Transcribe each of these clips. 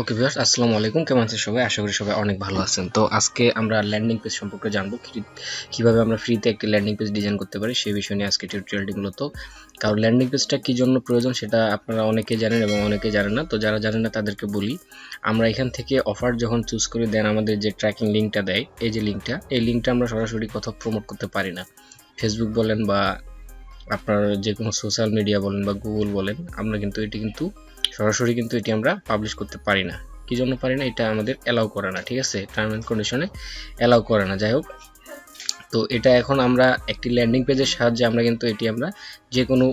Okay viewers, আসসালামু আলাইকুম। কেমন আছেন সবাই? আশা করি সবাই অনেক ভালো আছেন। তো আজকে আমরা ল্যান্ডিং পেজ সম্পর্কে জানবো, কিভাবে আমরা ফ্রিতে একটি ল্যান্ডিং পেজ ডিজাইন করতে পারি সেই বিষয় নিয়ে আজকে টিউটোরিয়ালটি মূলত। কারণ ল্যান্ডিং পেজটা কি জন্য প্রয়োজন সেটা আপনারা অনেকেই জানেন এবং অনেকেই জানেন না। তো যারা জানেন না তাদেরকে বলি, আমরা এখান থেকে অফার যখন চুজ করে দেন আমাদের যে ট্র্যাকিং লিঙ্কটা দেয়, এই যে লিঙ্কটা, এই লিঙ্কটা আমরা সরাসরি কোথাও প্রমোট করতে পারি না। ফেসবুক বলেন বা আপনার যে কোনো সোশ্যাল মিডিয়া বলেন বা গুগল বলেন, আমরা কিন্তু সরাসরি এটি আমরা পাবলিশ করতে পারি না। কি জন্য পারি না? এটা আমাদের অ্যালাউ করে না, ঠিক আছে? টার্ম অ্যান্ড কন্ডিশনে অ্যালাউ করে না। যাই হোক, তো এটা এখন আমরা একটি ল্যান্ডিং পেজের সাহায্যে আমরা যে কোনো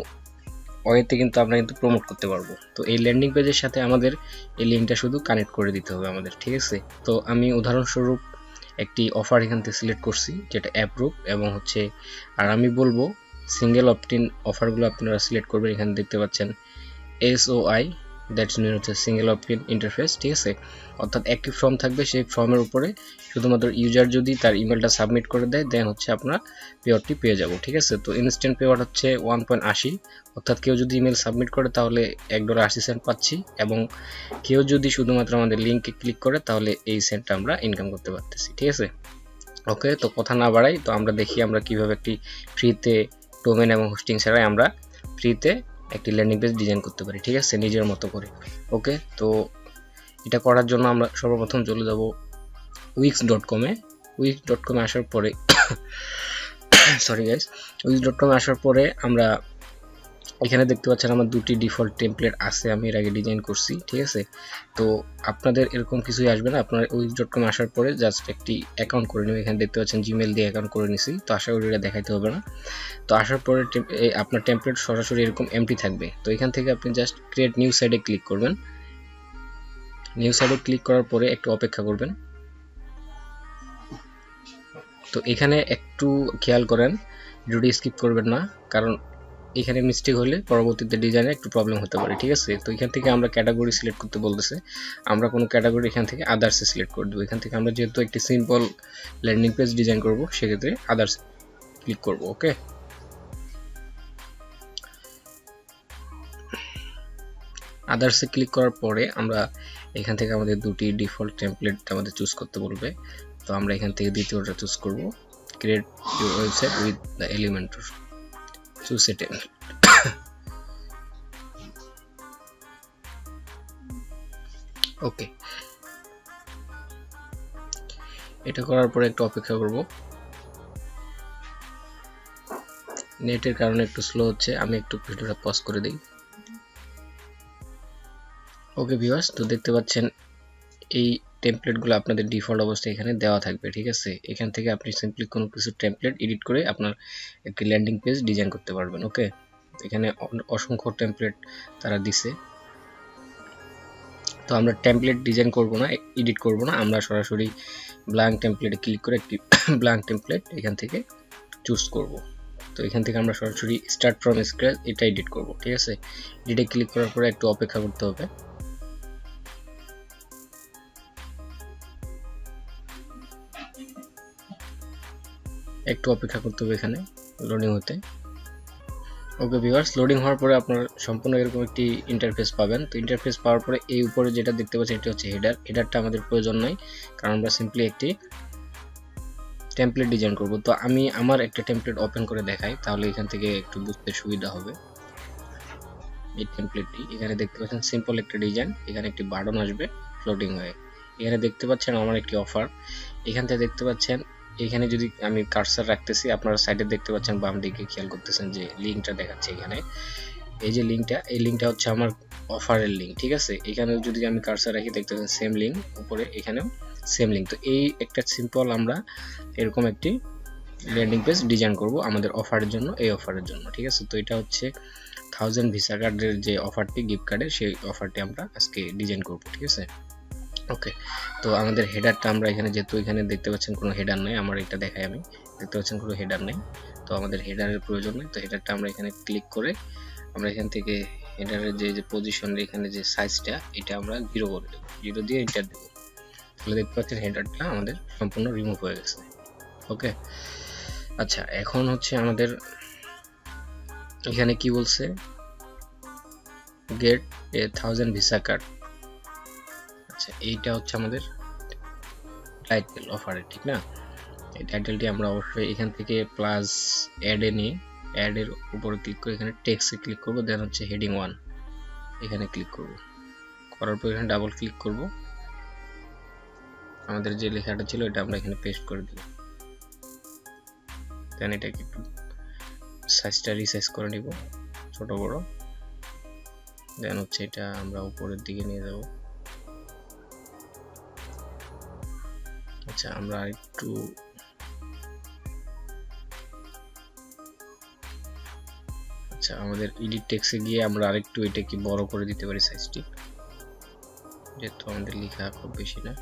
ওয়েতে আমরা প্রমোট করতে পারবো। তো এই ল্যান্ডিং পেজের সাথে আমাদের এই লিঙ্কটা শুধু কানেক্ট করে দিতে হবে আমাদের, ঠিক আছে? তো আমি উদাহরণস্বরূপ একটি অফার এখান থেকে সিলেক্ট করছি যেটা অ্যাপ্রুভ এবং আর আমি বলবো সিঙ্গেল অপটিন অফারগুলো আপনারা সিলেক্ট করবেন। এখানে দেখতে পাচ্ছেন SOI, দ্যাটস মিন হচ্ছে সিঙ্গেল অপটিন ইন্টারফেস, ঠিক আছে? অর্থাৎ একটি ফর্ম থাকবে, সেই ফর্মের উপরে শুধুমাত্র ইউজার যদি তার ইমেলটা সাবমিট করে দেয় দেন আপনারা পেওয়ারটি পেয়ে যাব, ঠিক আছে? তো ইনস্ট্যান্ট পেওয়ার হচ্ছে 1.80, অর্থাৎ কেউ যদি ইমেল সাবমিট করে তাহলে $1.80 পাচ্ছি, এবং কেউ যদি শুধুমাত্র আমাদের লিঙ্কে ক্লিক করে তাহলে এই সেন্টটা আমরা ইনকাম করতে পারতেছি, ঠিক আছে? ওকে, তো কথা না বাড়াই, তো আমরা দেখি আমরা কিভাবে একটি ফ্রিতে ডোমেন এবং হোস্টিং ছাড়াই আমরা ফ্রিতে একটি ল্যান্ডিং পেজ ডিজাইন করতে পারি, ঠিক আছে? নিজের মতো করে। ওকে, তো এটা করার জন্য আমরা সর্বপ্রথম চলে যাব wix.com-এ। wix.com-এ আসার পরে সরি গাইস, wix.com-এ আসার পরে আমরা এখানে দেখতে পাচ্ছেন আমার দুটি ডিফল্ট টেমপ্লেট আছে, আমি এর আগে ডিজাইন করছি, ঠিক আছে? তো আপনাদের এরকম কিছুই আসবে না। আপনার wix.com আসার পরে জাস্ট একটি অ্যাকাউন্ট করে নেবেন। এখানে দেখতে পাচ্ছেন জিমেল দিয়ে অ্যাকাউন্ট করে নিছি, তো আশা করি এটা দেখাইতে হবে না। তো আসার পরে আপনার টেমপ্লেট সরাসরি এরকম এমটি থাকবে। তো এখান থেকে আপনি জাস্ট ক্রিয়েট নিউ সাইডে ক্লিক করবেন। নিউ সাইডে ক্লিক করার পরে একটু অপেক্ষা করবেন। তো এখানে একটু খেয়াল করেন, ভিডিওটি স্কিপ করবেন না, কারণ এখানে মিস্টেক হলে পরবর্তীতে ডিজাইনে একটু প্রবলেম হতে পারে, ঠিক আছে? তো এখান থেকে আমরা ক্যাটাগরি সিলেক্ট করতে বলতেছে, আমরা কোনো ক্যাটাগরি এখান থেকে আদার্সে সিলেক্ট করে দেবো। এখান থেকে আমরা যেহেতু একটি সিম্পল ল্যান্ডিং পেজ ডিজাইন করব, সেক্ষেত্রে আদার্স ক্লিক করব। ওকে, আদার্সে ক্লিক করার পরে আমরা এখান থেকে আমাদের দুটি ডিফল্ট টেমপ্লেট আমাদের চুজ করতে বলবে। তো আমরা এখান থেকে দ্বিতীয়টা চুজ করব, create your website with the Elementor, choose a template. Okay, এটা করার পরে একটু অপেক্ষা করব। নেটের কারণে একটু স্লো হচ্ছে, আমি একটু ভিডিওটা পজ করে দিই। ওকে ভিউয়ার্স, তো দেখতে পাচ্ছেন এই টেমপ্লেটগুলো আপনাদের ডিফল্ট অবস্থায় এখানে দেওয়া থাকবে, ঠিক আছে? এখান থেকে আপনি সিম্পলি কোনো কিছু টেমপ্লেট এডিট করে আপনার একটি ল্যান্ডিং পেজ ডিজাইন করতে পারবেন। ওকে, এখানে অসংখ্য টেমপ্লেট তারা দিছে। তো আমরা টেমপ্লেট ডিজাইন করব না, এডিট করব না, আমরা সরাসরি ব্ল্যাঙ্ক টেমপ্লেটে ক্লিক করে একটি ব্ল্যাঙ্ক টেমপ্লেট এখান থেকে চুজ করব। তো এখান থেকে আমরা সরাসরি স্টার্ট ফ্রম স্ক্র্যাচ এটা এডিট করব, ঠিক আছে? এডিটে ক্লিক করার পরে একটু অপেক্ষা করতে হবে। এখানে লোডিং হতে। ওকে ভিউয়ার্স, লোডিং হওয়ার পরে আপনার সম্পূর্ণ এরকম একটি ইন্টারফেস পাবেন। তো ইন্টারফেস পাওয়ার পরে এই উপরে যেটা দেখতে পাচ্ছেন এটা হচ্ছে হেডার। হেডারটা আমাদের প্রয়োজন নাই, কারণ আমরা সিম্পলি একটি টেমপ্লেট ডিজাইন করব। তো আমি আমার একটা টেমপ্লেট ওপেন করে দেখাই, তাহলে এখান থেকে একটু বুঝতে সুবিধা হবে। এই টেমপ্লেটটি এখানে দেখতে পাচ্ছেন, সিম্পল একটা ডিজাইন, এখানে একটি বাটন আসবে ফ্লোটিং হয়ে। এখানে দেখতে পাচ্ছেন আমার একটি অফার, এখান থেকে দেখতে পাচ্ছেন এখানে যদি আমি কার্সার রাখতেছি, আপনারা সাইডে দেখতে পাচ্ছেন বাম দিকে খেয়াল করতেছেন যে লিঙ্কটা দেখাচ্ছে এখানে। এই যে লিঙ্কটা, এই লিঙ্কটা হচ্ছে আমার অফারের লিঙ্ক, ঠিক আছে? এখানে যদি আমি কার্সার রাখি দেখতে পাচ্ছেন সেম লিঙ্ক, উপরে এখানেও সেম লিঙ্ক। তো এই একটা সিম্পল আমরা এরকম একটি ল্যান্ডিং পেজ ডিজাইন করব আমাদের অফারের জন্য, এই অফারের জন্য, ঠিক আছে? তো এটা হচ্ছে 1000 ভিসা কার্ডের যে অফারটি, গিফট কার্ডের, সেই অফারটি আমরা আজকে ডিজাইন করব, ঠিক আছে? ওকে, তো আমাদের হেডারটা আমরা এখানে, যেহেতু এখানে দেখতে পাচ্ছেন কোনো হেডার নেই, আমার এটা দেখাই, আমি দেখতে পাচ্ছেন কোনো হেডার নেই, তো আমাদের হেডারের প্রয়োজন নেই। তো হেডারটা আমরা এখানে ক্লিক করে আমরা এখান থেকে হেডারের যে পজিশন, এখানে যে সাইজটা, এটা আমরা 0 করে দেবো, 0 দিয়ে এন্টার দেবো। তাহলে দেখতে পাচ্ছেন হেডারটা আমাদের সম্পূর্ণ রিমুভ হয়ে গেছে। ওকে, আচ্ছা, এখন হচ্ছে আমাদের এখানে কি বলছে, গেট এ 1000 ভিসা কার্ড। আচ্ছা, এইটা হচ্ছে আমাদের টাইটেল অফারের, ঠিক না? এই টাইটেলটি আমরা অবশ্যই এখান থেকে প্লাস অ্যাডে নিয়ে অ্যাডের উপরে ক্লিক করে এখানে টেক্সটে ক্লিক করব, দেন হচ্ছে হেডিং 1 এখানে ক্লিক করব, করার পর এখানে ডাবল ক্লিক করব, আমাদের যে লেখাটা ছিল এটা আমরা এখানে পেস্ট করে দিব, দেন এটাকে একটু সাইজটা রিসাইজ করে নিব ছোট বড়, দেন হচ্ছে এটা আমরা উপরের দিকে নিয়ে যাব। আচ্ছা, আমরা একটু আচ্ছা আমাদের এডিট টেক্সটে গিয়ে আমরা আরেকটু এটাকে বড় করে দিতে পারি সাইজটি, যেহেতু আমাদের লেখা খুব বেশি না।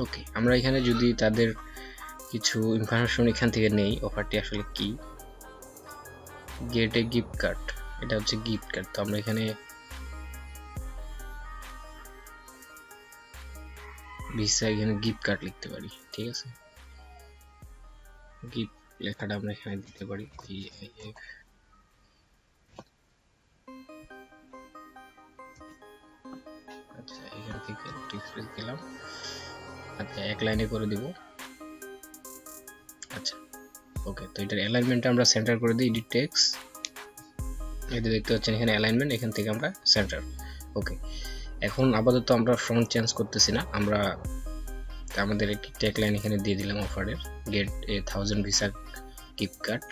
ওকে, আমরা এখানে যদি তাদের কিছু ইনফরমেশন এখান থেকে নেই, অফারটি আসলে কি, গেট এ গিফট কার্ড, এটা হচ্ছে গিফট কার্ড। তো আমরা এখানে ভিসা এখানে গিফট কার্ড লিখতে পারি, ঠিক আছে? গিফট লেখাটা আমরা এখানে দিতে পারি GIF। আচ্ছা, এখান থেকে টেক্সট দিলাম, আচ্ছা এক লাইনে করে দিব। আচ্ছা ওকে, তো এটার অ্যালাইনমেন্টটা আমরা সেন্টার করে দিই, এডিট টেক্সট, এই যে দেখতে পাচ্ছেন এখানে অ্যালাইনমেন্ট, এখান থেকে আমরা সেন্টার। ওকে, এখন আপাতত আমরা ফন্ট চেঞ্জ করতেছি না, আমরা আমাদের একটি ট্যাগলাইন এখানে দিয়ে দিলাম অফারের, গেট এ 1000 ভিসা গিফট কার্ড।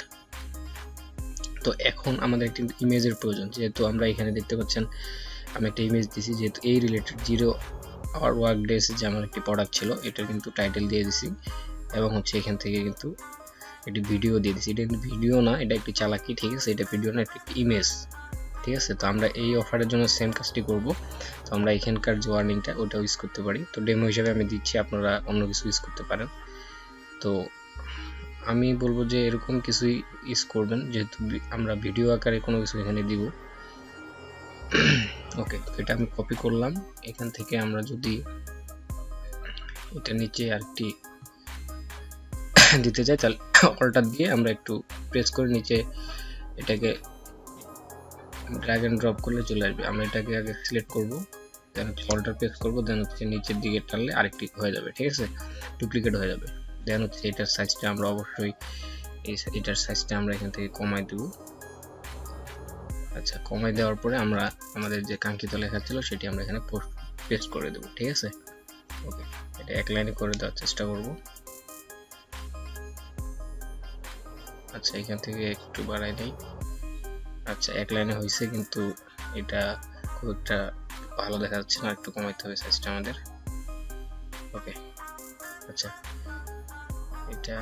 তো এখন আমাদের একটি ইমেজের প্রয়োজন, যেহেতু আমরা এখানে দেখতে পাচ্ছেন আমি একটা ইমেজ দিছি, যেহেতু এই রিলেটেড 0 আওয়ার ওয়ার্ক ডেজ যে আমার একটি প্রোডাক্ট ছিল, এটার কিন্তু টাইটেল দিয়ে দিছি, এবং হচ্ছে এখান থেকে কিন্তু একটি ভিডিও দিয়ে দিছি। এটা কিন্তু ভিডিও না, এটা একটি চালাকি, ঠিক আছে? এটা ভিডিও না, একটি ইমেজ, ঠিক আছে? তো আমরা এই অফারের জন্য সেম কাজটি করব। তো আমরা এখানকার যে ওয়ার্নিংটা ওটা ইউজ করতে পারি, তো ডেমো হিসেবে আমি দিচ্ছি, আপনারা অন্য কিছু ইউজ করতে পারেন। তো আমি বলবো যে এরকম কিছুই ইউজ করবেন, যেহেতু আমরা ভিডিও আকারে কোনো কিছু এখানে দিব। ওকে, তো এটা আমি কপি করলাম, এখান থেকে আমরা যদি এটা নিচে আরেকটি দিতে চাই, তাহলে অল্টার দিয়ে আমরা একটু প্রেস করে নিচে এটাকে ড্র্যাগ এন্ড ড্রপ করলে চলে আসবে। আমরা এটাকে আগে সিলেক্ট করব, দেন হচ্ছে অল্টার প্রেস করব, দেন হচ্ছে নিচের দিকে টানলে আরেকটি হয়ে যাবে, ঠিক আছে? ডুপ্লিকেট হয়ে যাবে। দেন হচ্ছে এটার সাইজটা আমরা অবশ্যই এটার সাইজটা আমরা এখান থেকে কমাই দেব। আচ্ছা, কমাই দেওয়ার পরে আমরা আমাদের যে কাঙ্ক্ষিত লেখা ছিল সেটি আমরা এখানে পেস্ট করে দেব, ঠিক আছে? ওকে, এটা এক লাইনে করে দেওয়ার চেষ্টা করব। আচ্ছা, এখান থেকে একটু বাড়াই দেই। আচ্ছা, এক লাইনে হয়েছে, কিন্তু এটা খুব একটা ভালো দেখা যাচ্ছে না, একটু কমাইতে হবে সাইজটা আমাদের। ওকে, আচ্ছা এটা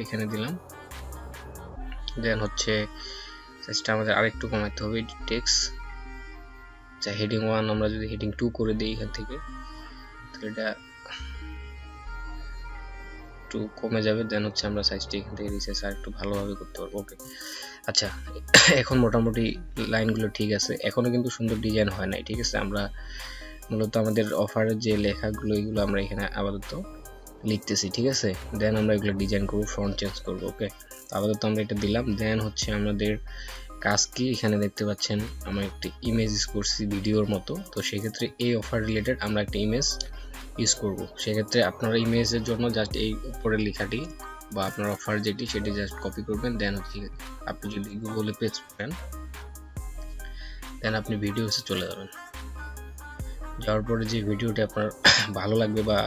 এখানে দিলাম, দেন হচ্ছে সাইজটা আমাদের আরেকটু কমাইতে হবে, এডিট টেক্সট। আচ্ছা, হেডিং 1 আমরা যদি হেডিং 2 করে দিই এখান থেকে, তাহলে এটা একটু কমে যাবে, দেন হচ্ছে আমরা সাইজটা এখান থেকে রিসাইজ আর একটু ভালোভাবে করতে পারবো। ওকে, আচ্ছা এখন মোটামুটি লাইনগুলো ঠিক আছে, এখনো কিন্তু সুন্দর ডিজাইন হয় নাই, ঠিক আছে? আমরা মূলত আমাদের অফারের যে লেখাগুলো এগুলো আমরা এখানে আপাতত লিখতেছি, ঠিক আছে? দেন আমরা এগুলো ডিজাইন করব, ফন্ট চেঞ্জ করব। ওকে, আপাতত আমরা এটা দিলাম। দেন হচ্ছে আমাদের কাজ কি, এখানে দেখতে পাচ্ছেন আমরা একটি ইমেজ ইউজ করছি ভিডিওর মতো। তো সেক্ষেত্রে এই অফার রিলেটেড আমরা একটা ইমেজ ইউজ করব। সেক্ষেত্রে আপনারা ইমেজের জন্য জাস্ট এই উপরের লেখাটি বা আপনার অফার যেটি সেটি জাস্ট কপি করবেন, দেন হচ্ছে আপনি যদি গুগলে পেস্ট করেন, দেন আপনি ভিডিওসে চলে যাবেন। যাওয়ার পরে যে ভিডিওটি আপনার ভালো লাগবে বা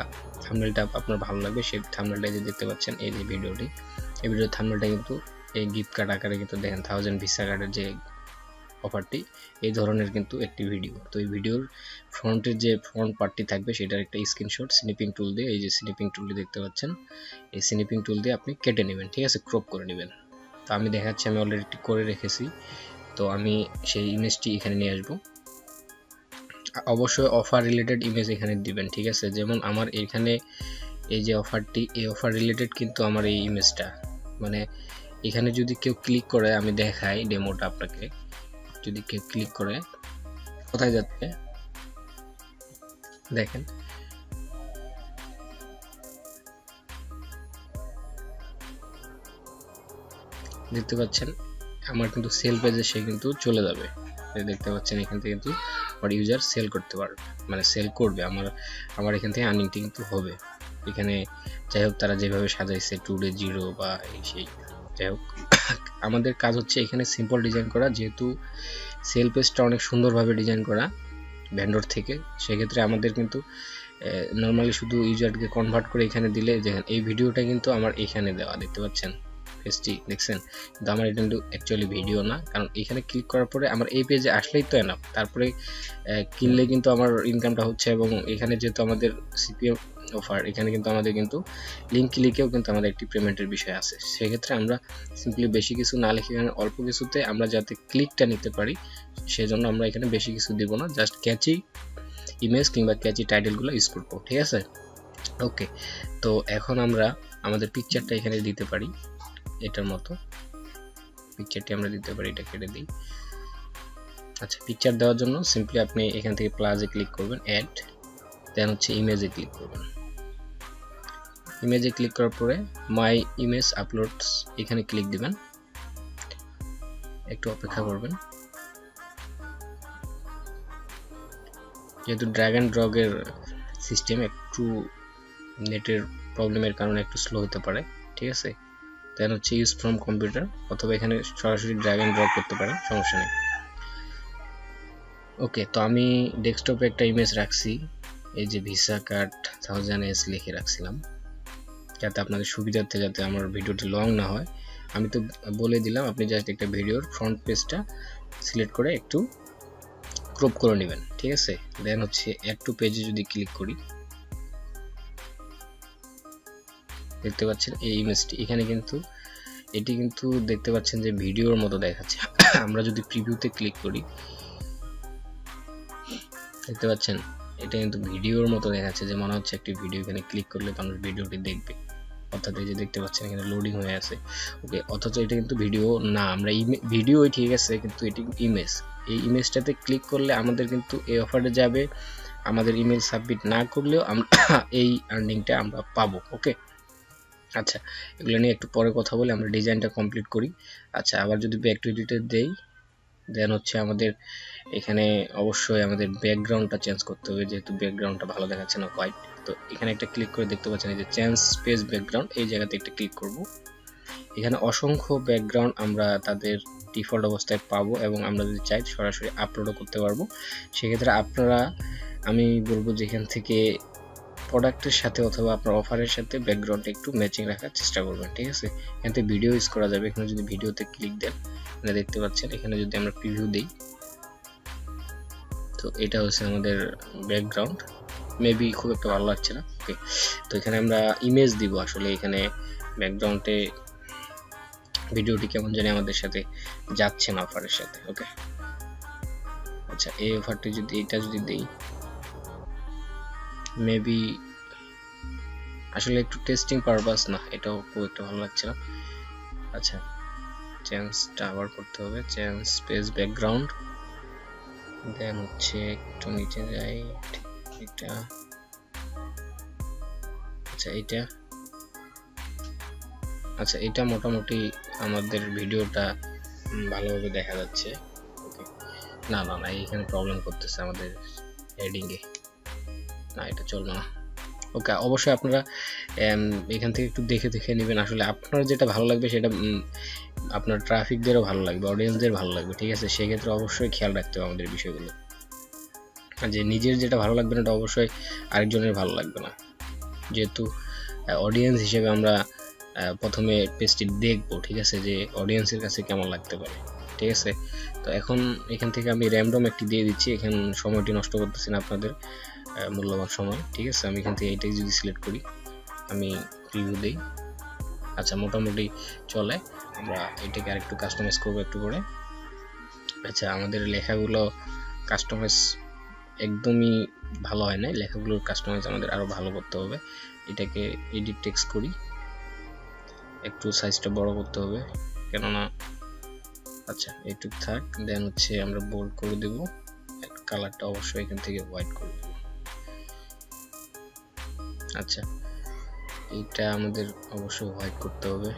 থাম্বনেলটা আপনার ভালো লাগবে, সেই থাম্বনেলটা যে দেখতে পাচ্ছেন, এই যে ভিডিওটি, এই ভিডিওর থাম্বনেলটা কিন্তু এই গিফট কার্ড আকারে কিন্তু দেখেন 1000 ভিসা কার্ডের যে অফারটি, এই ধরনের কিন্তু একটি ভিডিও। তো এই ভিডিওর ফ্রন্টের যে ফ্রন্ট পার্টটি থাকবে সেটার একটা স্ক্রিনশট স্নিপিং টুল দিয়ে, এই যে স্নিপিং টুলটি দেখতে পাচ্ছেন, এই স্নিপিং টুল দিয়ে আপনি কেটে নেবেন, ঠিক আছে? ক্রপ করে নেবেন। তো আমি দেখাচ্ছি, আমি অলরেডি করে রেখেছি। তো আমি সেই ইমেজটি এখানে নিয়ে আসবো। অবশ্যই অফার রিলেটেড ইমেজ এখানে দিবেন, ঠিক আছে? যেমন আমার এখানে এই যে অফারটি, এই অফার রিলেটেড কিন্তু আমার এই ইমেজটা, মানে এখানে যদি কেউ ক্লিক করে, আমি দেখাই ডেমোটা আপনাকে, যদি কেউ ক্লিক করে কোথায় যাচ্ছে দেখেন, দেখতে পাচ্ছেন আমার কিন্তু সেল পেজে সে কিন্তু চলে যাবে। দেখতে পাচ্ছেন এখান থেকে কিন্তু আমার ইউজার সেল করতে পারবে, মানে সেল করবে, আমার এখান থেকে আর্নিংটি কিন্তু হবে। এখানে যাই হোক তারা যেভাবে সাজাইছে 2 ডে 0 বা এই সেই, যাই হোক আমাদের কাজ হচ্ছে এখানে সিম্পল ডিজাইন করা, যেহেতু সেল পেজটা অনেক সুন্দরভাবে ডিজাইন করা ভেন্ডর থেকে, সেক্ষেত্রে আমাদের কিন্তু নর্মালি শুধু ইউজারকে কনভার্ট করে এখানে দিলে, দেখেন এই ভিডিওটা কিন্তু আমার এখানে দেওয়া, দেখতে পাচ্ছেন পেজটি দেখছেন, কিন্তু আমার এটা কিন্তু অ্যাকচুয়ালি ভিডিও না, কারণ এখানে ক্লিক করার পরে আমার এই পেজে আসলেই তো এনাফ, তারপরে কিনলে কিন্তু আমার ইনকামটা হচ্ছে। এবং এখানে যেহেতু আমাদের সিপিএম অফার, এখানে কিন্তু আমাদের কিন্তু লিঙ্ক ক্লিকেও কিন্তু আমাদের একটি পেমেন্টের বিষয় আছে। সেক্ষেত্রে আমরা সিম্পলি বেশি কিছু না লিখে এখানে অল্প কিছুতে আমরা যাতে ক্লিকটা নিতে পারি, সেজন্য আমরা এখানে বেশি কিছু দিব না, জাস্ট ক্যাচি ইমেজ কিংবা ক্যাচি টাইটেলগুলো ইউজ করবো, ঠিক আছে। ওকে, তো এখন আমরা আমাদের পিকচারটা এখানে দিতে পারি, এটার মতো পিকচারটি আমরা দিতে পারি, এটা কেটে দিই। আচ্ছা, পিকচার দেওয়ার জন্য সিম্পলি আপনি এখান থেকে প্লাসে ক্লিক করবেন, অ্যাড, দেন হচ্ছে ইমেজে ক্লিক করবেন। ইমেজে ক্লিক করার পরে মাই ইমেজ আপলোডস এখানে ক্লিক দিবেন, একটু অপেক্ষা করবেন। যেহেতু ড্র্যাগ অ্যান্ড ড্রগের সিস্টেম একটু নেটের প্রবলেমের কারণে একটু স্লো হতে পারে, ঠিক আছে। দেন হচ্ছে ইউজ ফ্রম কম্পিউটার, অথবা এখানে সরাসরি ড্র্যাগ অ্যান্ড ড্রপ করতে পারেন, সমস্যা নেই। ওকে, তো আমি ডেস্কটপে একটা ইমেজ রাখছি, এই যে ভিসা কার্ড 1000s লিখে রাখছিলাম, যাতে আপনাদের সুবিধার্থে, যাতে আমার ভিডিওটি লং না হয়। আমি তো বলে দিলাম, আপনি জাস্ট একটা ভিডিওর ফ্রন্ট পেজটা সিলেক্ট করে একটু ক্রপ করে নেবেন, ঠিক আছে। দেন হচ্ছে অ্যাড টু পেজে যদি ক্লিক করি, দেখতে পাচ্ছেন এই ইমেজটি এখানে কিন্তু এটি কিন্তু দেখতে পাচ্ছেন যে ভিডিওর মতো দেখাচ্ছে। আমরা যদি প্রিভিউতে ক্লিক করি, দেখতে পাচ্ছেন এটা কিন্তু ভিডিওর মতো দেখাচ্ছে, যে মনে হচ্ছে একটি ভিডিও, এখানে ক্লিক করলে মানুষ ভিডিওটি দেখবে, অর্থাৎ এই যে দেখতে পাচ্ছেন এখানে লোডিং হয়ে আছে। ওকে, অথচ এটা কিন্তু ভিডিও না, আমরা ভিডিওই ঠিক আছে, কিন্তু এটি ইমেজ। এই ইমেজটাতে ক্লিক করলে আমাদের কিন্তু এই অফারে যাবে, আমাদের ইমেল সাবমিট না করলেও আমরা এই আর্নিংটা আমরা পাবো। ওকে, আচ্ছা, এগুলো নিয়ে একটু পরে কথা বলে আমরা ডিজাইনটা কমপ্লিট করি। আচ্ছা, আবার যদি ব্যাক টু এডিটে দেই, দেন হচ্ছে আমাদের এখানে অবশ্যই আমাদের ব্যাকগ্রাউন্ডটা চেঞ্জ করতে হবে, যেহেতু ব্যাকগ্রাউন্ডটা ভালো দেখাচ্ছে না, হোয়াইট। তো এখানে একটা ক্লিক করে দেখতে পাচ্ছেন এই যে চেঞ্জ পেজ ব্যাকগ্রাউন্ড, এই জায়গাতে একটা ক্লিক করব। এখানে অসংখ্য ব্যাকগ্রাউন্ড আমরা তাদের ডিফল্ট অবস্থায় পাবো, এবং আমরা যদি চাই সরাসরি আপলোডও করতে পারবো। সেক্ষেত্রে আপনারা, আমি বলবো যে এখান থেকে প্রোডাক্টের সাথে অথবা আপনার অফারের সাথে ব্যাকগ্রাউন্ডটা একটু ম্যাচিং রাখার চেষ্টা করবেন, ঠিক আছে। এখান থেকে ভিডিও ইউজ করা যাবে, এখানে যদি ভিডিওতে ক্লিক দেন, এখানে দেখতে পাচ্ছেন, এখানে যদি আমরা প্রিভিউ দিই, তো এটা হচ্ছে আমাদের ব্যাকগ্রাউন্ড, মেবি খুব একটা ভালো লাগছে না। ওকে, তো এখানে আমরা ইমেজ দিব, আসলে এখানে ব্যাকগ্রাউন্ডে ভিডিওটি কেমন জানি আমাদের সাথে যাচ্ছে না অফারের সাথে। ওকে, আচ্ছা, এই অফারটি যদি এটা যদি দেই, মেবি আসলে একটু টেস্টিং পারপাস না, এটাও খুব একটা ভালো লাগছে না। আচ্ছা, চেঞ্জটা আবার করতে হবে, চেঞ্জ স্পেস ব্যাকগ্রাউন্ড, দেন হচ্ছে একটু নিচে যাই, এটা, আচ্ছা এটা, আচ্ছা এটা মোটামুটি আমাদের ভিডিওটা ভালোভাবে দেখা যাচ্ছে। ওকে, না না না, এখানে প্রবলেম করতেছে আমাদের হেডিংয়ে, না এটা চলবে না। ওকে, অবশ্যই আপনারা এখান থেকে একটু দেখে দেখে নেবেন, আসলে আপনার যেটা ভালো লাগবে সেটা আপনার ট্রাফিকদেরও ভালো লাগবে, অডিয়েন্সদের ভালো লাগবে, ঠিক আছে। সেক্ষেত্রে অবশ্যই খেয়াল রাখতে হবে আমাদের বিষয়গুলো, যে নিজের যেটা ভালো লাগবে না এটা অবশ্যই আরেকজনের ভালো লাগবে না, যেহেতু অডিয়েন্স হিসেবে আমরা প্রথমে পেজটি দেখবো, ঠিক আছে, যে অডিয়েন্সের কাছে কেমন লাগতে পারে, ঠিক আছে। তো এখন এখান থেকে আমি র্যান্ডম একটি দিয়ে দিচ্ছি, এখানে সময়টি নষ্ট করতেছি না আপনাদের মূল্যবান সময়, ঠিক আছে। আমি এখান থেকে এইটাই যদি সিলেক্ট করি, আমি প্রিভিউ দেই, আচ্ছা মোটামুটি চলে। আমরা এটাকে আরেকটু কাস্টমাইজ করবো একটু করে। আচ্ছা, আমাদের লেখাগুলো কাস্টমাইজ একদমই ভালো হয় না, লেখাগুলোর কাস্টমাইজ আমাদের আরো ভালো করতে হবে। এটাকে এডিট টেক্সট করি, একটু সাইজটা বড় করতে হবে, কেননা আচ্ছা এইটুকু থাক। দেন হচ্ছে আমরা বোল্ড করে দেব, কালারটা অবশ্যই এখান থেকে হোয়াইট করে দেব। আচ্ছা, এইটা আমাদের অবশ্যই হোয়াইট করতে হবে।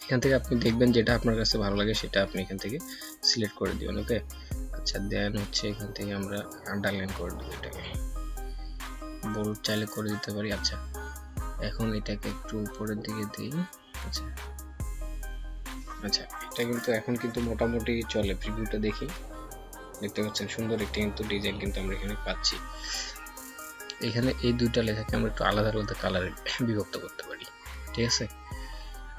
এখান থেকে আপনি দেখবেন যেটা আপনার কাছে ভালো লাগে সেটা আপনি এখান থেকে সিলেক্ট করে দিবেন। ওকে, আচ্ছা দেন হচ্ছে এখান থেকে আমরা আন্ডারলাইন করে দেবো, এটাকে বোল্ড চাইলে করে দিতে পারি। আচ্ছা এখন এটাকে একটু উপরের দিকে দিই। আচ্ছা আচ্ছা এটা কিন্তু এখন কিন্তু মোটামুটি চলে। প্রিভিউটা দেখি, দেখতে পাচ্ছেন সুন্দর একটি কিন্তু ডিজাইন কিন্তু আমরা এখানে পাচ্ছি। এখানে এই দুইটা লেখাকে আমরা একটু আলাদা আলাদা কালারে বিভক্ত করতে পারি, ঠিক আছে।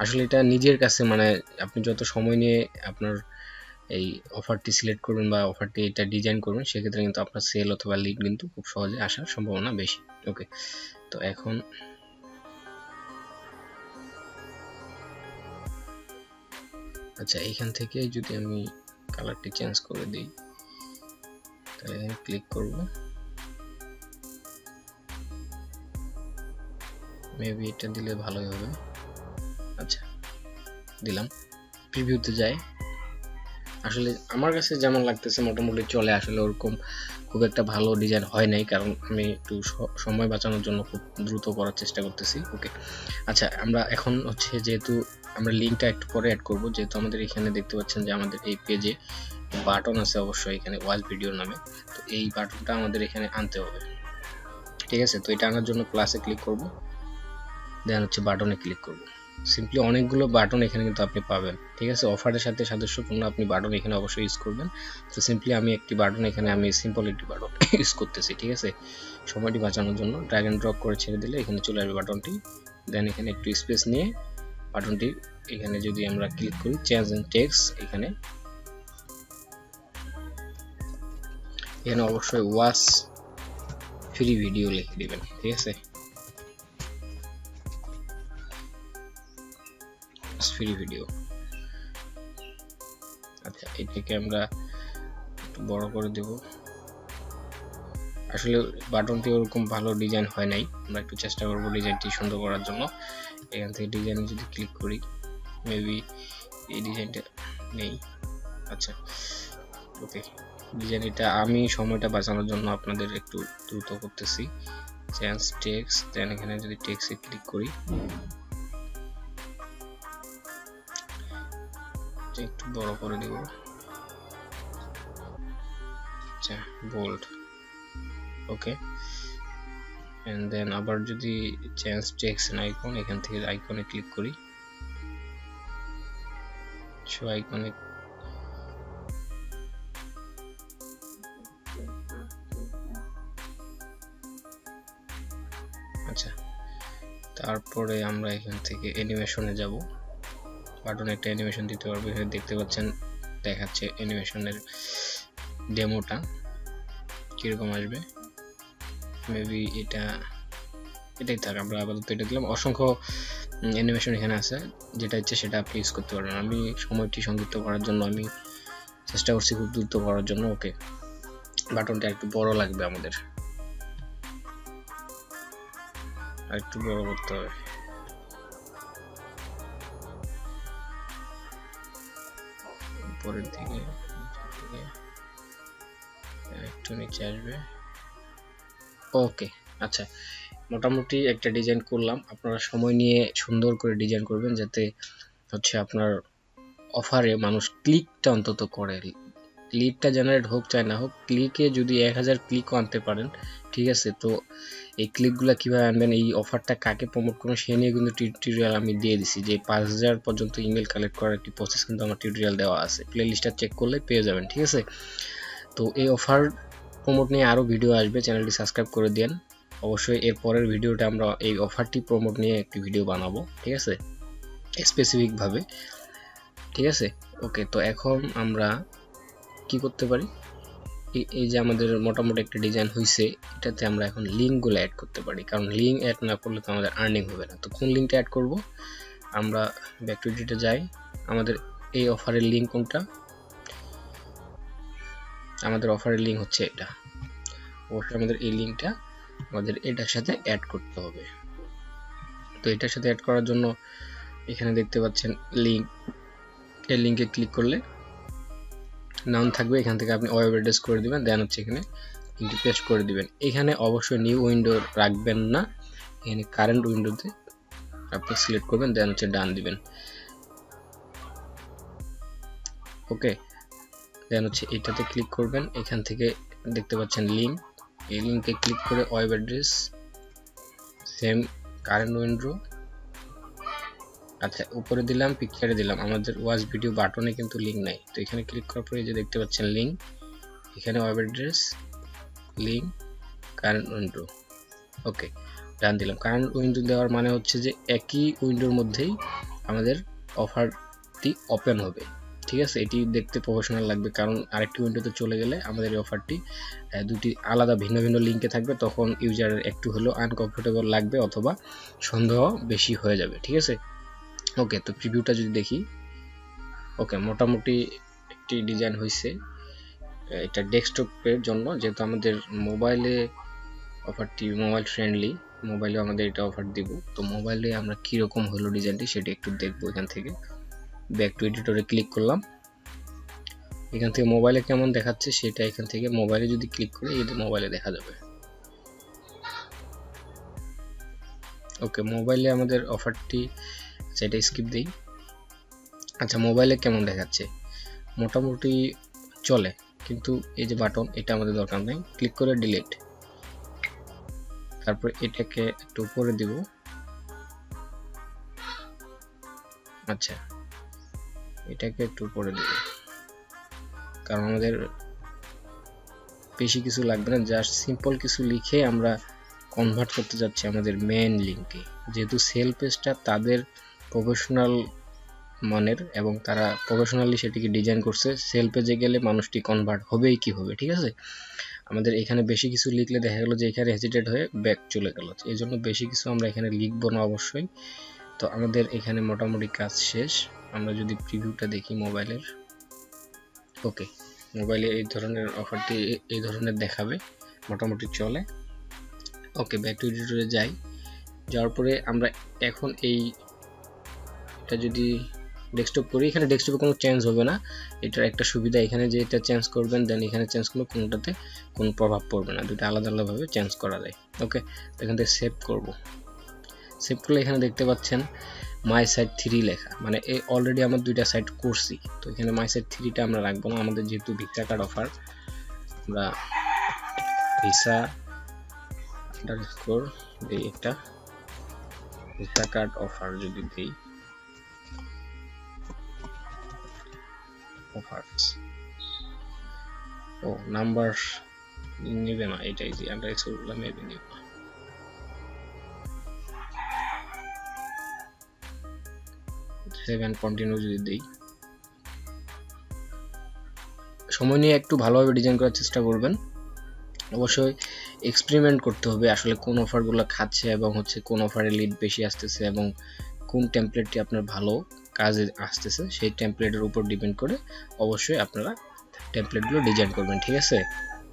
আসলে এটা নিজের কাছে মানে আপনি যত সময় নিয়ে আপনার এই অফারটি সিলেক্ট করবেন বা অফারটি এটা ডিজাইন করবেন, সেক্ষেত্রে কিন্তু আপনার সেল অথবা লিড কিন্তু খুব সহজে আসার সম্ভাবনা বেশি। ওকে, তো এখন আচ্ছা এইখান থেকে যদি আমি কালারটি চেঞ্জ করে দিই, তাহলে এখানে ক্লিক করব, মেবি এটা দিলে ভালোই হবে। আচ্ছা দিলাম, প্রিভিউতে যাই। আসলে আমার কাছে যেমন লাগতেছে মোটামুটি চলে, আসলে ওরকম খুব একটা ভালো ডিজাইন হয় নাই, কারণ আমি একটু সময় বাঁচানোর জন্য খুব দ্রুত করার চেষ্টা করতেছি। ওকে, আচ্ছা আমরা এখন হচ্ছে যেহেতু আমরা লিঙ্কটা একটু পরে অ্যাড করব, যেহেতু আমাদের এখানে দেখতে পাচ্ছেন যে আমাদের এই পেজে বাটন আছে অবশ্যই এখানে ওয়াচ ভিডিও নামে, তো এই বাটনটা আমাদের এখানে আনতে হবে, ঠিক আছে। তো এটা আনার জন্য প্লাসে ক্লিক করব, দেন হচ্ছে বাটনে ক্লিক করব। সিম্পলি অনেকগুলো বাটন এখানে কিন্তু আপনি পাবেন, ঠিক আছে। অফারের সাথে সাদৃশ্যপূর্ণ আপনি বাটন এখানে অবশ্যই ইউজ করবেন। তো সিম্পলি আমি একটি বাটন এখানে আমি সিম্পল একটি বাটন ইউজ করতেছি, ঠিক আছে। সময়টি বাঁচানোর জন্য ড্র্যাগ এন্ড ড্রপ করে ছেড়ে দিলে এখানে চলে আসবে বাটনটি। দেন এখানে একটু স্পেস নিয়ে বাটনটি এখানে যদি আমরা ক্লিক করি, চেঞ্জ ইন টেক্সট, এখানে অবশ্যই ওয়াচ ফ্রি ভিডিও লিখে দিবেন, ঠিক আছে। ফ্রি ভিডিও, আচ্ছা এটাকে আমরা একটু বড় করে দেব। আসলে বাটনটি ওরকম ভালো ডিজাইন হয় নাই, আমরা একটু চেষ্টা করব ডিজাইনটি সুন্দর করার জন্য। এখান থেকে ডিজাইনে যদি ক্লিক করি, মেবি এই ডিজাইনটা নেই। আচ্ছা ওকে, ডিজাইন এটা আমি সময়টা বাঁচানোর জন্য আপনাদের একটু দ্রুত করতেছি। চেঞ্জ টেক্সট, দেন এখানে যদি টেক্সটে ক্লিক করি, একটু বড় করে দেব। আচ্ছা বোল্ড, ওকে, এন্ড দেন আবার যদি চেঞ্জ টেক্সট আইকন, এখান থেকে আইকনে ক্লিক করি, শো আইকনে আচ্ছা তারপরে আমরা এখান থেকে অ্যানিমেশনে যাব। বাটনে একটা অ্যানিমেশন দিতে পারবো, এখানে দেখতে পাচ্ছেন দেখাচ্ছে অ্যানিমেশনের ডেমোটা কিরকম আসবে। মেবি এটাই থাক, আমরা আপাতত এটা দিলাম। অসংখ্য অ্যানিমেশন এখানে আছে, যেটা ইচ্ছে সেটা আপনি ইউজ করতে পারবেন। আমি সময়টি সংযুক্ত করার জন্য আমি চেষ্টা করছি খুব দ্রুত করার জন্য। ওকে, বাটনটা একটু বড় লাগবে আমাদের, আর একটু বড় করতে হবে। উপরের দিকে একটু নিচে আসবে। ওকে, আচ্ছা মোটামুটি একটা ডিজাইন করলাম। আপনারা সময় নিয়ে সুন্দর করে ডিজাইন করবেন, যাতে হচ্ছে আপনার অফারে মানুষ ক্লিকটা অন্তত করে। লিডটা জেনারেট হোক চাই না হোক, ক্লিকে যদি 1000 ক্লিকও আনতে পারেন, ঠিক আছে। তো এই ক্লিকগুলো কীভাবে আনবেন, এই অফারটা কাকে প্রমোট করবেন সে নিয়ে কিন্তু টিউটোরিয়াল আমি দিয়ে দিছি। যে 5000 পর্যন্ত ইমেল কালেক্ট করার একটি প্রসেস কিন্তু আমার টিউটোরিয়াল দেওয়া আছে, প্লে লিস্টটা চেক করলে পেয়ে যাবেন, ঠিক আছে। তো এই অফার প্রমোট নিয়ে আরও ভিডিও আসবে, চ্যানেলটি সাবস্ক্রাইব করে দেন। অবশ্যই এর পরের ভিডিওটা আমরা এই অফারটি প্রমোট নিয়ে একটি ভিডিও বানাবো, ঠিক আছে, স্পেসিফিকভাবে, ঠিক আছে। ওকে, তো এখন আমরা কি করতে পারি, এই যে আমাদের মোটামুটি একটা ডিজাইন হয়েছে, এটাতে আমরা এখন লিঙ্কগুলো অ্যাড করতে পারি, কারণ লিঙ্ক অ্যাড না করলে তো আমাদের আর্নিং হবে না। তো কোন লিঙ্কটা অ্যাড করব, আমরা ব্যাক টু এডিটে যাই। আমাদের এই অফারের লিঙ্ক কোনটা, আমাদের অফারের লিঙ্ক হচ্ছে এটা। অবশ্যই আমাদের এই লিঙ্কটা আমাদের এটার সাথে অ্যাড করতে হবে। তো এটার সাথে অ্যাড করার জন্য এখানে দেখতে পাচ্ছেন লিঙ্ক, এই লিঙ্কে ক্লিক করলে নাম থাকবে, এখান থেকে আপনি ওয়েব অ্যাড্রেস করে দিবেন, দেন হচ্ছে এখানে লিঙ্কটি পেস্ট করে দিবেন। এখানে অবশ্যই নিউ উইন্ডো রাখবেন না, এখানে কারেন্ট উইন্ডোতে আপনি সিলেক্ট করবেন, দেন হচ্ছে ডান দিবেন। ওকে, দেন হচ্ছে এটাতে ক্লিক করবেন, এখান থেকে দেখতে পাচ্ছেন লিঙ্ক, এই লিঙ্কে ক্লিক করে web address same current window, আচ্ছা উপরে দিলাম, পিকচারে দিলাম, আমাদের ওয়াচ ভিডিও বাটনে কিন্তু লিঙ্ক নাই, তো এখানে ক্লিক করার পরে যে দেখতে পাচ্ছেন লিঙ্ক, এখানে web address link current window, okay done দিলাম। কারেন্ট উইন্ডো দেওয়ার মানে হচ্ছে যে একই উইন্ডোর মধ্যেই আমাদের অফারটি ওপেন হবে, ঠিক আছে। এটি দেখতে প্রফেশনাল লাগবে, কারণ আরেকটি উইন্ডোতে চলে গেলে আমাদের এই অফারটি দুটি আলাদা ভিন্ন ভিন্ন লিঙ্কে থাকবে, তখন ইউজারের একটু হলেও আনকমফোর্টেবল লাগবে অথবা সন্দেহ বেশি হয়ে যাবে, ঠিক আছে। ওকে, তো প্রিভিউটা যদি দেখি, ওকে মোটামুটি একটি ডিজাইন হয়েছে, এটা ডেস্কটপের জন্য, যেহেতু আমাদের মোবাইলে অফারটি মোবাইল ফ্রেন্ডলি, মোবাইলে আমাদের এটা অফার দিব, তো মোবাইলে আমরা কীরকম হলো ডিজাইনটি সেটা একটু দেখবো। এখান থেকে ব্যাক টু এডিটরে ক্লিক করলাম, এখান থেকে মোবাইলে কেমন দেখাচ্ছে সেটা এখান থেকে মোবাইলে যদি ক্লিক করি এটা মোবাইলে দেখা যাবে। ওকে, মোবাইলে আমাদের অফারটি, আচ্ছা এটা স্কিপ দিই। আচ্ছা মোবাইলে কেমন দেখাচ্ছে, মোটামুটি চলে, কিন্তু এই যে বাটন এটা আমাদের দরকার নেই, ক্লিক করে ডিলিট, তারপর এটাকে একটু উপরে দিব, আচ্ছা এটাকে একটু উপরে দিব, কারণ আমাদের বেশি কিছু লাগবে না, জাস্ট সিম্পল কিছু লিখে আমরা কনভার্ট করতে যাচ্ছি আমাদের মেন লিঙ্কে, যেহেতু সেল পেজটা তাদের প্রফেশনাল মানের এবং তারা প্রফেশনালি সেটিকে ডিজাইন করছে, সেল পেজে গেলে মানুষটি কনভার্ট হবেই কি হবে, ঠিক আছে। আমাদের এখানে বেশি কিছু লিখলে দেখা গেল যে এখানে হেজিটেট হয়ে ব্যাক চলে গেল, এই জন্য বেশি কিছু আমরা এখানে লিখবো না অবশ্যই। তো আমাদের এখানে মোটামুটি কাজ শেষ। আমরা যদি প্রিভিউটা দেখি মোবাইলের, ওকে মোবাইলে এই ধরনের অফারটি এই ধরনের দেখাবে, মোটামুটি চলে। ওকে ব্যাক টু এডিটরে যাই, যাওয়ার পরে আমরা এখন এইটা যদি ডেস্কটপ করি, এখানে ডেস্কটপে কোনো চেঞ্জ হবে না, এটার একটা সুবিধা, এখানে যে এটা চেঞ্জ করবেন দেন এখানে চেঞ্জ করলে কোনোটাতে কোনো প্রভাব পড়বে না, দুটো আলাদা আলাদাভাবে চেঞ্জ করা যায়। ওকে, এখান থেকে সেভ করব, সেভ করলে এখানে দেখতে পাচ্ছেন মাই সাইট 3 লেখা, মানে এই অলরেডি আমার দুইটা সাইট করছি, তো এখানে মাই সাইট 3টা আমরা রাখবো না, আমাদের যেহেতু ভিসা কার্ড অফার, আমরা ভিসা আন্ডারস্কোর দিই, একটা ভিসা কার্ড অফার যদি দিই, অফারস, ও নাম্বার নেবে না, এটাই দিই আন্ডারস্কোর মেবি নেবে না, সেভেন কন্টিনিউ যদি দিই, সময় নিয়ে একটু ভালোভাবে ডিজাইন করার চেষ্টা করবেন, অবশ্যই এক্সপেরিমেন্ট করতে হবে আসলে কোন অফারগুলো খাচ্ছে এবং হচ্ছে কোন অফারে লিড বেশি আসতেছে এবং কোন টেমপ্লেটটি আপনার ভালো কাজে আসতেছে, সেই টেমপ্লেটের উপর ডিপেন্ড করে অবশ্যই আপনারা টেমপ্লেটগুলো ডিজাইন করবেন, ঠিক আছে।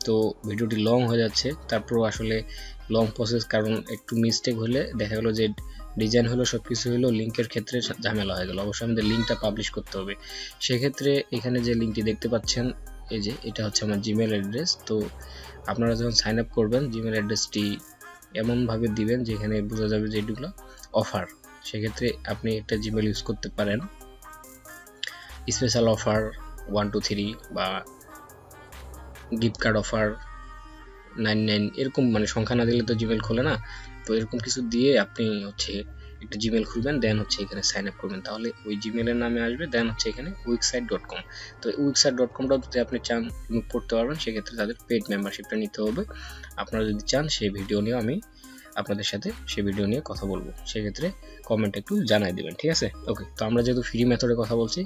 তো ভিডিওটি লং হয়ে যাচ্ছে, তারপর আসলে লং প্রসেস, কারণ একটু মিস্টেক হলে দেখা গেল যে ডিজাইন হলো সব কিছু হলো, লিঙ্কের ক্ষেত্রে ঝামেলা হয়ে গেল, অবশ্যই আমাদের লিঙ্কটা পাবলিশ করতে হবে। সেক্ষেত্রে এখানে যে লিঙ্কটি দেখতে পাচ্ছেন, এই যে এটা হচ্ছে আমার জিমেল অ্যাড্রেস, তো আপনারা যখন সাইন আপ করবেন জিমেল অ্যাড্রেসটি এমনভাবে দিবেন যেখানে বোঝা যাবে যে এগুলো অফার, সেক্ষেত্রে আপনি একটা জিমেল ইউজ করতে পারেন, স্পেশাল অফার 1 2 3 বা গিফট কার্ড অফার 99 এরকম, মানে সংখ্যা না দিলে তো জিমেল খোলে না, তো এরকম কিছু দিয়ে আপনি হচ্ছে একটা জিমেল খুলবেন, দেন হচ্ছে এখানে সাইন আপ করবেন, তাহলে ওই জিমেলের নামে আসবে, দেন হচ্ছে এখানে wixsite.com, তো wixsite.comটা যদি আপনি চান রিমুভ করতে পারবেন, সেক্ষেত্রে তাদের পেড মেম্বারশিপটা নিতে হবে। আপনারা যদি চান সেই ভিডিও নিয়ে আমি আপনাদের সাথে সেই ভিডিও নিয়ে কথা বলবো, সেক্ষেত্রে কমেন্ট একটু জানাই দিবেন, ঠিক আছে। ওকে, তো আমরা যেহেতু ফ্রি মেথডে কথা বলছি,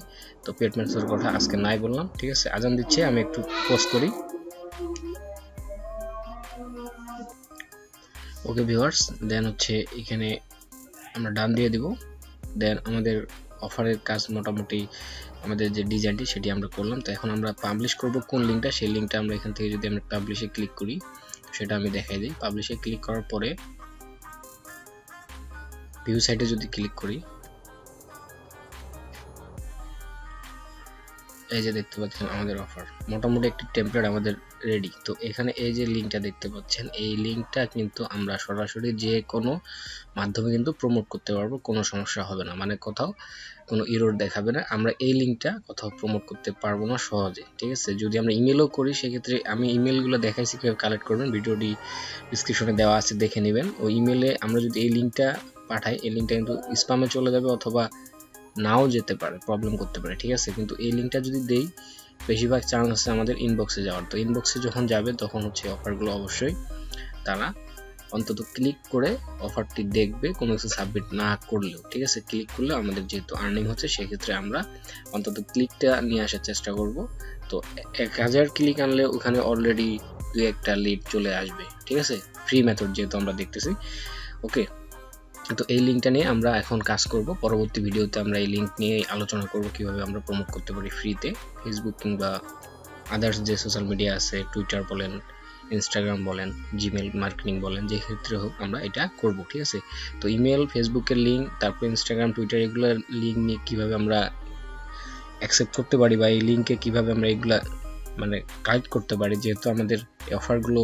তো পেড মেথডের কথা আজকে নাই বললাম, ঠিক আছে। আজান দিচ্ছে, আমি একটু পোস্ট করি। ওকে ভিউয়ার্স, দেন হচ্ছে এখানে আমরা ডান দিয়ে দিব, দেন আমাদের অফারের কাজ মোটামুটি আমাদের যে ডিজাইনটি সেটি আমরা করলাম। তো এখন আমরা পাবলিশ করব কোন লিঙ্কটা, সেই লিঙ্কটা আমরা এখান থেকে যদি আমরা পাবলিশে ক্লিক করি সেটা আমি দেখাই দিই। পাবলিশে ক্লিক করার পরে ভিউ সাইটে যদি ক্লিক করি, এই যে দেখতে পাচ্ছেন আমাদের অফার মোটামুটি একটি টেমপ্লেট আমাদের রেডি। তো এখানে এই যে লিঙ্কটা দেখতে পাচ্ছেন, এই লিঙ্কটা কিন্তু আমরা সরাসরি যে কোনো মাধ্যমে কিন্তু প্রমোট করতে পারবো, কোনো সমস্যা হবে না, মানে কোথাও কোনো এরর দেখাবে না। আমরা এই লিঙ্কটা কোথাও প্রমোট করতে পারবো না সহজে, ঠিক আছে। যদি আমরা ইমেলও করি সেক্ষেত্রে আমি ইমেলগুলো দেখাইছি কীভাবে কালেক্ট করবেন, ভিডিওটি ডিসক্রিপশনে দেওয়া আছে, দেখে নেবেন। ওই ইমেলে আমরা যদি এই লিঙ্কটা পাঠাই, এই লিঙ্কটা কিন্তু স্প্যামে চলে যাবে অথবা নাও যেতে পারে, প্রবলেম করতে পারে, ঠিক আছে। কিন্তু এই লিঙ্কটা যদি দেই বেশিরভাগ চান্স আছে আমাদের ইনবক্সে যাওয়ার। তো ইনবক্সে যখন যাবে তখন হচ্ছে অফারগুলো অবশ্যই তারা অন্তত ক্লিক করে অফারটি দেখবে, কোনো কিছু সাবমিট না করলেও, ঠিক আছে। ক্লিক করলে আমাদের যেহেতু আর্নিং হচ্ছে সেক্ষেত্রে আমরা অন্তত ক্লিকটা নিয়ে আসার চেষ্টা করব। তো 1000 ক্লিক আনলে ওখানে অলরেডি 2-1টা লিড চলে আসবে, ঠিক আছে, ফ্রি মেথড যেহেতু আমরা দেখতেছি। ওকে, তো এই লিঙ্কটা নিয়ে আমরা এখন কাজ করব। পরবর্তী ভিডিওতে আমরা এই লিঙ্ক নিয়ে আলোচনা করব কিভাবে আমরা প্রমোট করতে পারি ফ্রিতে ফেসবুক কিংবা আদার্স যে সোশ্যাল মিডিয়া আছে, টুইটার বলেন, ইনস্টাগ্রাম বলেন, জিমেল মার্কেটিং বলেন, যে ক্ষেত্রে হোক আমরা এটা করব, ঠিক আছে। তো ইমেল, ফেসবুকের লিঙ্ক, তারপর ইনস্টাগ্রাম, টুইটার এগুলোর লিঙ্ক নিয়ে কীভাবে আমরা অ্যাকসেপ্ট করতে পারি বা এই লিঙ্কে কীভাবে আমরা এগুলা মানে কালেক্ট করতে পারি, যেহেতু আমাদের অফারগুলো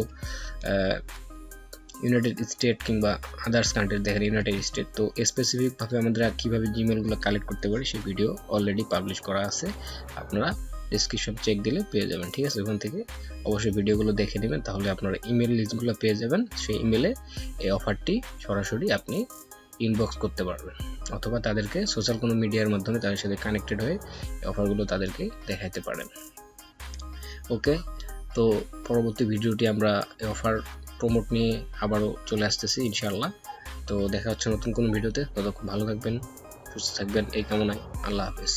ইউনাইটেড স্টেট কিংবা আদার্স কান্ট্রি, দেখেন ইউনাইটেড স্টেট, তো স্পেসিফিকভাবে আমরা কীভাবে জিমেলগুলো কালেক্ট করতে পারি সেই ভিডিও অলরেডি পাবলিশ করা আছে, আপনারা ডিসক্রিপশন চেক দিলে পেয়ে যাবেন, ঠিক আছে। ওখান থেকে অবশ্যই ভিডিওগুলো দেখে নেবেন, তাহলে আপনারা ইমেল লিস্টগুলো পেয়ে যাবেন। সেই ইমেলে এই অফারটি সরাসরি আপনি ইনবক্স করতে পারবেন অথবা তাদেরকে সোশ্যাল কোনো মিডিয়ার মাধ্যমে তাদের সাথে কানেক্টেড হয়ে এই অফারগুলো তাদেরকে দেখাতে পারেন। ওকে, তো পরবর্তী ভিডিওটি আমরা এই অফার প্রমোট নিয়ে আবারও চলে আসতেছি ইনশাআল্লাহ। তো দেখা হচ্ছে নতুন কোনো ভিডিওতে, ততক্ষণ ভালো থাকবেন, সুস্থ থাকবেন এই কামনায়। আল্লাহ হাফেজ।